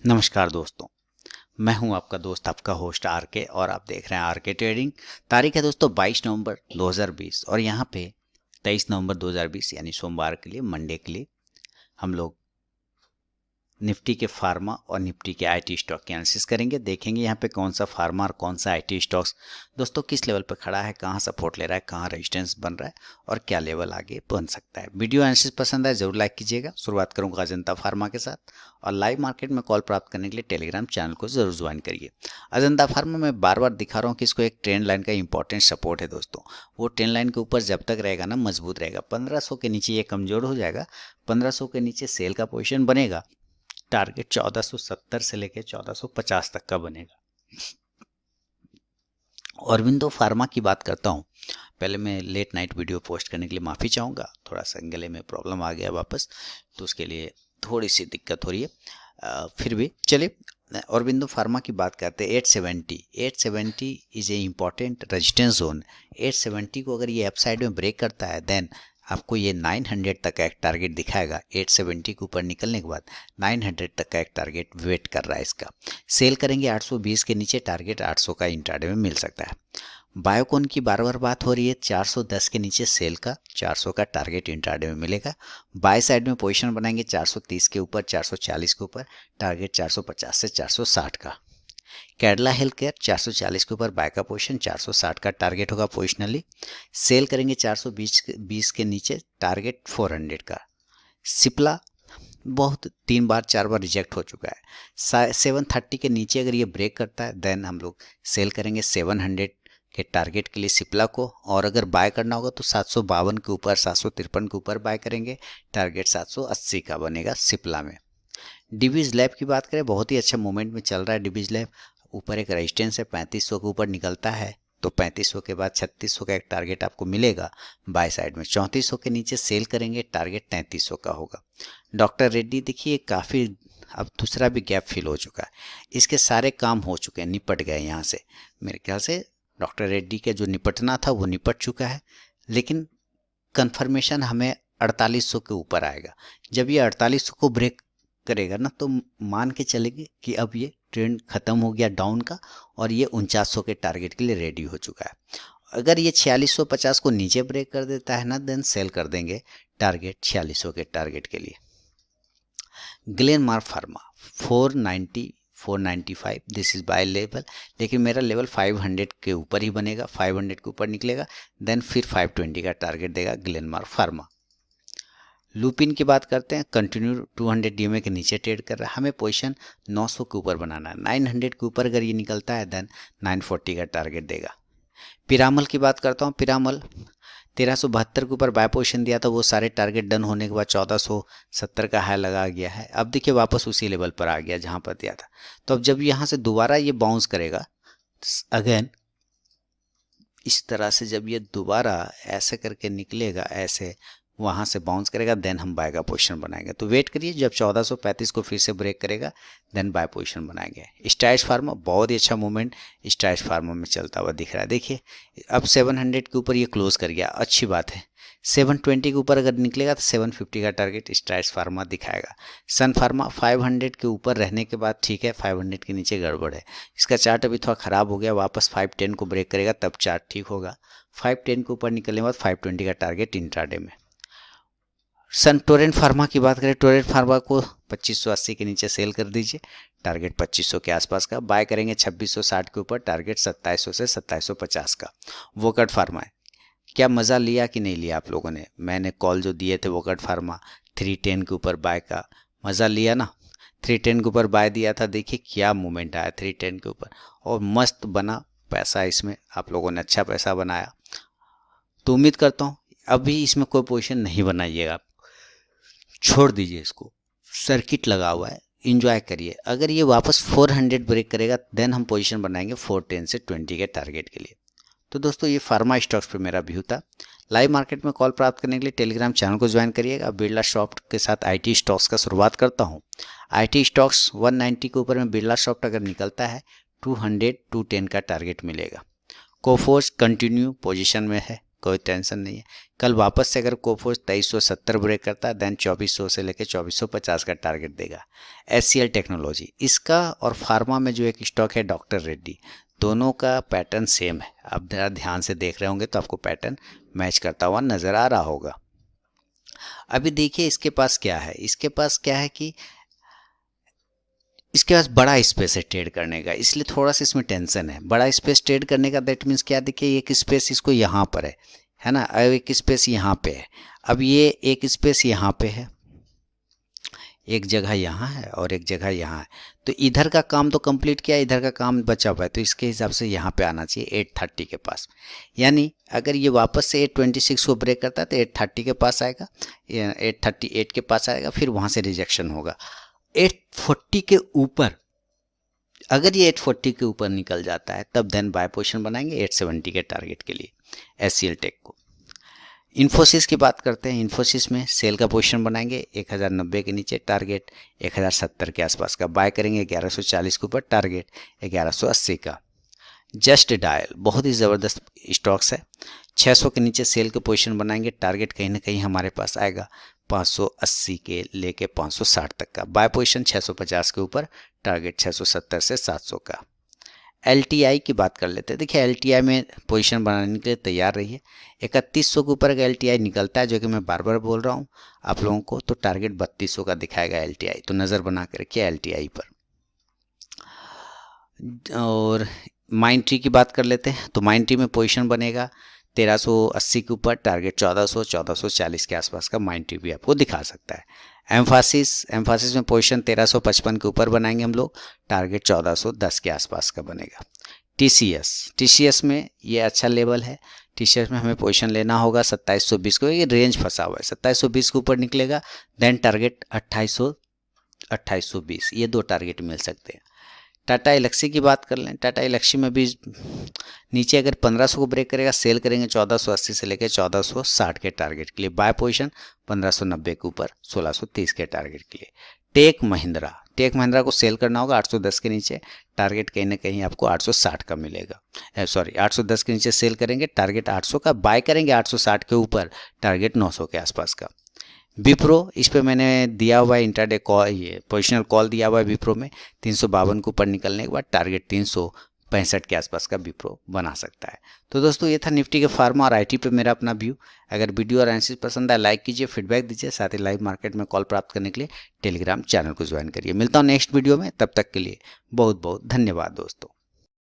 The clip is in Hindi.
नमस्कार दोस्तों, मैं हूं आपका दोस्त आपका होस्ट आर के और आप देख रहे हैं आर के ट्रेडिंग। तारीख है दोस्तों 22 नवंबर 2020 और यहां पे 23 नवंबर 2020 यानी सोमवार के लिए मंडे के लिए हम लोग निफ्टी के फार्मा और निफ्टी के आईटी स्टॉक की एनालिसिस करेंगे। देखेंगे यहाँ पे कौन सा फार्मा और कौन सा आईटी स्टॉक्स दोस्तों किस लेवल पर खड़ा है, कहाँ सपोर्ट ले रहा है, कहाँ रेजिस्टेंस बन रहा है और क्या लेवल आगे बन सकता है। वीडियो एनालिसिस पसंद आए जरूर लाइक कीजिएगा। शुरुआत करूँगा अजंता फार्मा के साथ और लाइव मार्केट में कॉल प्राप्त करने के लिए टेलीग्राम चैनल को जरूर ज्वाइन करिए। अजंता फार्मा में बार बार दिखा रहा हूँ कि इसको एक ट्रेंड लाइन का इंपॉर्टेंट सपोर्ट है दोस्तों। वो ट्रेंड लाइन के ऊपर जब तक रहेगा ना मजबूत रहेगा। 1500 के नीचे ये कमजोर हो जाएगा, 1500 के नीचे सेल का पोजीशन बनेगा। टारगेट 1470 से लेकर 1450 तक का बनेगा। औरबिंदो फार्मा की बात करता हूं। पहले मैं लेट नाइट वीडियो पोस्ट करने के लिए माफ़ी चाहूँगा, थोड़ा सा गले में प्रॉब्लम आ गया वापस, तो उसके लिए थोड़ी सी दिक्कत हो रही है। फिर भी चलिए औरबिंदो फार्मा की बात करते हैं। 870 is a important resistance zone. 870 को अगर ये अप साइड में ब्रेक करता है देन आपको ये 900 तक का एक टारगेट दिखाएगा। 870 के ऊपर निकलने के बाद 900 तक का एक टारगेट वेट कर रहा है इसका। सेल करेंगे 820 के नीचे, टारगेट 800 का इंट्राडे में मिल सकता है। बायोकॉन की बार बार बात हो रही है, 410 के नीचे सेल का, 400 का टारगेट इंट्राडे में मिलेगा। बाय साइड में पोजीशन बनाएंगे 430 के ऊपर, 440 के ऊपर, टारगेट 450 से 460 का। कैडला हेल्थ केयर 440 के ऊपर बाय का पोजीशन, 460 का टारगेट होगा पोजिशनली। सेल करेंगे 420 के नीचे, टारगेट 400 का। सिप्ला बहुत 3 बार 4 बार रिजेक्ट हो चुका है। 730 के नीचे अगर ये ब्रेक करता है देन हम लोग सेल करेंगे 700 के टारगेट के लिए सिप्ला को। और अगर बाय करना होगा तो 752 के ऊपर, 753 के ऊपर बाय करेंगे, टारगेट 780 का बनेगा सिप्ला में। डिवीज लैब की बात करें, बहुत ही अच्छा मोमेंट में चल रहा है डिवीज लैब। ऊपर एक रेजिस्टेंस है, 3500 के ऊपर निकलता है तो 3500 के बाद 3600 का एक टारगेट आपको मिलेगा बाय साइड में। 3400 के नीचे सेल करेंगे, टारगेट 3300 का होगा। डॉक्टर रेड्डी देखिए काफ़ी अब दूसरा भी गैप फिल हो चुका है, इसके सारे काम हो चुके हैं, निपट गए यहाँ से। मेरे ख्याल से डॉक्टर रेड्डी के जो निपटना था वो निपट चुका है, लेकिन कंफर्मेशन हमें 4800 के ऊपर आएगा। जब ये 4800 को ब्रेक करेगा ना तो मान के चलेंगे कि अब ये ट्रेंड खत्म हो गया डाउन का और ये 4900 के टारगेट के लिए रेडी हो चुका है। अगर ये 4650 को नीचे ब्रेक कर देता है ना देन सेल कर देंगे टारगेट 4600 के टारगेट के लिए। Glenmark pharma 490 495 this is by level, लेकिन मेरा लेवल 500 के ऊपर ही बनेगा। 500 के ऊपर निकलेगा देन फिर 520 का टारगेट देगा ग्लेनमार्क फार्मा। लुपिन की बात करते हैं, कंटिन्यू 200 डीएमए के नीचे ट्रेड कर रहा है, हमें पोजीशन 900 के ऊपर बनाना है। 900 के ऊपर अगर ये निकलता है देन 940 का टारगेट देगा। पिरामल की बात करता हूँ, पिरामल 1372 के ऊपर बाय पोजीशन दिया था, वो सारे टारगेट डन होने के बाद 1470 का हाई लगा गया है। अब देखिए वापस उसी लेवल पर आ गया जहां पर दिया था। तो अब जब यहाँ से दोबारा ये बाउंस करेगा अगेन इस तरह से, जब ये दोबारा ऐसे करके निकलेगा, ऐसे वहाँ से बाउंस करेगा देन हम बाय का पोजीशन बनाएंगे। तो वेट करिए, जब 1435 को फिर से ब्रेक करेगा देन बाय पोजीशन बनाएंगे। स्ट्राइड्स फार्मा बहुत ही अच्छा मूवमेंट स्ट्राइड्स फार्मा में चलता हुआ दिख रहा है। देखिए अब 700 के ऊपर ये क्लोज कर गया, अच्छी बात है। 720 के ऊपर अगर निकलेगा तो 750 का टारगेट स्ट्राइड्स फार्मा दिखाएगा। सन फार्मा 500 के ऊपर रहने के बाद ठीक है, 500 के नीचे गड़बड़ है। इसका चार्ट अभी थोड़ा ख़राब हो गया, वापस 510 को ब्रेक करेगा तब चार्ट ठीक होगा। 510 के ऊपर निकलने के बाद 520 का टारगेट इंट्राडे में। सन टोरेंट फार्मा की बात करें, टोरेंट फार्मा को 2580 के नीचे सेल कर दीजिए, टारगेट 2500 के आसपास का। बाय करेंगे 2660 के ऊपर, टारगेट 2700 से 2750 का। वोकट फार्मा है, क्या मज़ा लिया कि नहीं लिया आप लोगों ने? मैंने कॉल जो दिए थे वोकट फार्मा 310 के ऊपर बाय का, मज़ा लिया ना? 310 के ऊपर बाय दिया था, देखिए क्या मूवमेंट आया 310 के ऊपर और मस्त बना पैसा, इसमें आप लोगों ने अच्छा पैसा बनाया। तो उम्मीद करता हूँ अभी इसमें कोई पोजीशन नहीं बनाइएगा, छोड़ दीजिए इसको, सर्किट लगा हुआ है, इंजॉय करिए। अगर ये वापस 400 ब्रेक करेगा देन हम पोजीशन बनाएंगे 410 से 20 के टारगेट के लिए। तो दोस्तों ये फार्मा स्टॉक्स पे मेरा व्यू था। लाइव मार्केट में कॉल प्राप्त करने के लिए टेलीग्राम चैनल को ज्वाइन करिएगा। बिरला सॉफ्ट के साथ आईटी स्टॉक्स का शुरुआत करता हूँ। आईटी स्टॉक्स 190 के ऊपर में बिरला सॉफ्ट अगर निकलता है 200 210 का टारगेट मिलेगा। कोफोर्स कंटिन्यू पोजीशन में है, कोई टेंशन नहीं है। कल वापस से अगर कोफोर्ज 2370 ब्रेक करता है देन 2400 से लेकर 2450 का टारगेट देगा। HCL टेक्नोलॉजी, इसका और फार्मा में जो एक स्टॉक है डॉक्टर रेड्डी, दोनों का पैटर्न सेम है। आप ज़रा ध्यान से देख रहे होंगे तो आपको पैटर्न मैच करता हुआ नज़र आ रहा होगा। अभी देखिए इसके पास क्या है, इसके पास क्या है कि इसके पास बड़ा स्पेस है ट्रेड करने का, इसलिए थोड़ा सा इसमें टेंशन है। बड़ा स्पेस ट्रेड करने का दैट मीन्स क्या, देखिए एक स्पेस इसको यहाँ पर है ना, अब एक स्पेस यहाँ पे है, अब ये एक स्पेस यहाँ पे है, एक जगह यहाँ है और एक जगह यहाँ है, तो इधर का काम तो कंप्लीट किया, इधर का काम बचा हुआ है, तो इसके हिसाब से यहाँ पे आना चाहिए 830 के पास। यानी अगर ये वापस से 826 को ब्रेक करता है तो 830 के पास आएगा, 838 के पास आएगा, फिर वहाँ से रिजेक्शन होगा 840 के ऊपर। अगर ये 840 के ऊपर निकल जाता है तब देन बाय पोजीशन बनाएंगे 870 के टारगेट के लिए HCL टेक को। इन्फोसिस की बात करते हैं, इन्फोसिस में सेल का पोजीशन बनाएंगे 1090 के नीचे, टारगेट 1070 के आसपास का, बाय करेंगे 1140 के ऊपर, टारगेट 1180 का। जस्ट डायल बहुत ही ज़बरदस्त स्टॉक्स है, 600 के नीचे सेल के पोजीशन बनाएंगे, टारगेट कहीं ना कहीं हमारे पास आएगा 580 के लेके 560 तक का, बाय पोजीशन 650 के ऊपर, टारगेट 670 से 700 का। LTI की बात कर लेते हैं। देखिए LTI में पोजीशन बनाने के लिए तैयार रहिए, 3100 के ऊपर अगर LTI निकलता है, जो कि मैं बार बार बोल रहा हूँ आप लोगों को, तो टारगेट 3200 का दिखाएगा LTI, तो नज़र बना के रखिए LTI पर। और माइंट्री की बात कर लेते हैं, तो माइंट्री में पोजीशन बनेगा 1380 के ऊपर, टारगेट 1400 1440 के आसपास का माइंट्री भी आपको दिखा सकता है। एम्फासिस में पोजीशन 1355 के ऊपर बनाएंगे हम लोग, टारगेट 1410 के आसपास का बनेगा। TCS में ये अच्छा लेवल है, TCS में हमें पोजीशन लेना होगा 2720 को, ये रेंज फंसा हुआ है, 2720 के ऊपर निकलेगा देन टारगेट 2820, ये दो टारगेट मिल सकते हैं। टाटा एलेक्सी की बात कर लें, टाटा एलेक्सी में भी नीचे अगर 1500 को ब्रेक करेगा, सेल करेंगे 1480 से लेकर 1460 के टारगेट के लिए, बाय पोजीशन 1590 के ऊपर 1630 के टारगेट के लिए। टेक महिंद्रा को सेल करना होगा 810 के नीचे, टारगेट कहीं ना कहीं आपको 860 का मिलेगा, 810 के नीचे सेल करेंगे, टारगेट 800 का, बाय करेंगे 860 के ऊपर, टारगेट 900 के आसपास का। विप्रो, इस पे मैंने दिया हुआ है इंट्राडे कॉल, ये पोजिशनल कॉल दिया हुआ है विप्रो में, 352 के ऊपर निकलने के बाद टारगेट 365 के आसपास का विप्रो बना सकता है। तो दोस्तों ये था निफ्टी के फार्मा और IT पे मेरा अपना व्यू। अगर वीडियो और एनालिसिस पसंद आए लाइक कीजिए, फीडबैक दीजिए, साथ ही लाइव मार्केट में कॉल प्राप्त करने के लिए टेलीग्राम चैनल को ज्वाइन करिए। मिलता हूँ नेक्स्ट वीडियो में, तब तक के लिए बहुत बहुत धन्यवाद दोस्तों।